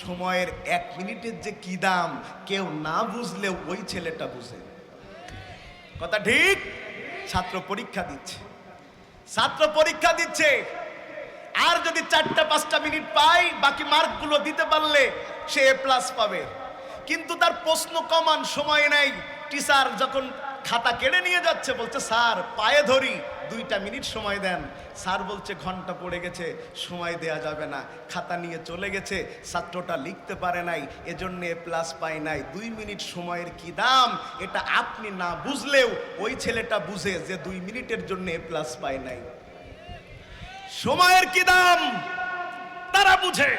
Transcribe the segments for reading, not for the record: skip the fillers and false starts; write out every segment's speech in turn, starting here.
সময়ের 1 মিনিটের যে কি দাম কেউ না বুঝলেও ওই ছেলেটা বুঝে। কথা ঠিক? ছাত্র পরীক্ষা দিচ্ছে, আর যদি 4-5টা মিনিট পাই, বাকি মার্কগুলো দিতে পারলে সে A+ পাবে। কিন্তু তার প্রশ্ন কমান সময় নাই। টিচার যখন খাতা কেড়ে নিয়ে যাচ্ছে, বলছে স্যার পায়ে ধরি 2টা মিনিট সময় দেন। স্যার বলছে ঘন্টা পড়ে গেছে, সময় দেয়া যাবে না। খাতা নিয়ে চলে গেছে, ছাত্রটা লিখতে পারে নাই, এজন্য A+ পায় নাই। 2 মিনিট সময়ের কি দাম এটা আপনি না বুঝলেও ওই ছেলেটা বুঝে যে 2 মিনিটের জন্য A+ পায় নাই। সময়ের কি দাম তারা বুঝে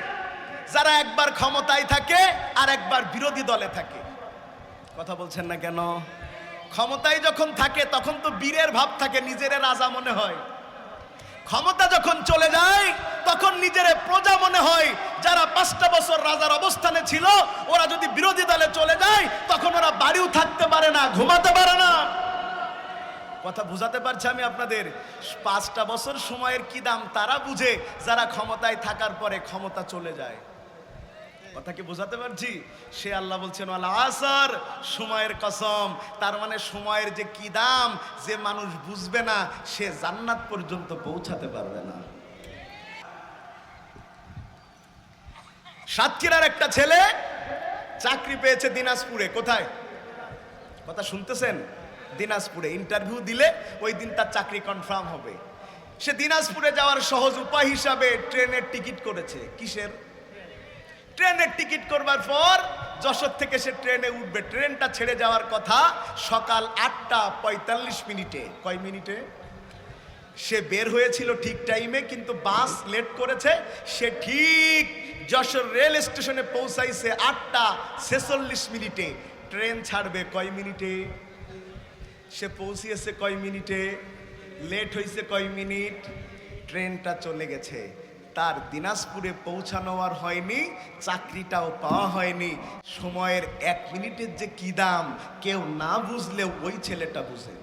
যারা একবার ক্ষমতায় থাকে আর একবার বিরোধী দলে থাকে। কথা বলছেন না কেন? ক্ষমতায় যখন থাকে তখন তো বীরের ভাব থাকে, নিজের রাজা মনে হয়। ক্ষমতা যখন চলে যায় তখন নিজের প্রজা মনে হয়। যারা 5টা বছর রাজার অবস্থানে ছিল, ওরা যদি বিরোধী দলে চলে যায় তখন ওরা বাড়িও থাকতে পারে না, ঘুমাতে পারে না। কথা বুঝাতে পারছি আমি আপনাদের? 5টা বছর সময়ের কি দাম তারা বুঝে যারা ক্ষমতায় থাকার পরে ক্ষমতা চলে যায়। কথা কি বুঝাতে পারছি? সে আল্লাহ বলছেন ওয়াল আসর, সময়ের কসম। তার মানে সময়ের যে কি দাম যে মানুষ বুঝবে না, সে জান্নাত পর্যন্ত পৌঁছাতে পারবে না। সাতক্ষীরার একটা ছেলে চাকরি পেয়েছে দিনাজপুরে। কোথায়? কথা শুনতেছেন? দিনাজপুরে ইন্টারভিউ দিলে ওই দিন তার চাকরি কনফার্ম হবে। সে দিনাজপুরে যাওয়ার সহজ উপায় হিসাবে ট্রেনের টিকিট করেছে। কিসের? ট্রেনের টিকিট করবার পর যশোর থেকে সে ট্রেনে উঠবে। ট্রেনটা ছেড়ে যাওয়ার কথা সকাল 8টা 45 মিনিটে। কয় মিনিটে? সে বের হয়েছিল ঠিক টাইমে, কিন্তু বাস লেট করেছে। সে ঠিক যশোর রেল স্টেশনে পৌঁছাইছে 8টা 46 মিনিটে। ট্রেন ছাড়বে কয় মিনিটে? সে পৌঁছিয়েছে কয় মিনিটে? লেট হয়েছে কয় মিনিট? ট্রেনটা চলে গেছে। তার দিনাজপুরে পৌঁছানো আর হয়নি, চাকরিটাও পাওয়া হয়নি। সময়ের 1 মিনিটের যে কি দাম কেউ না বুঝলেও ওই ছেলেটা বুঝে।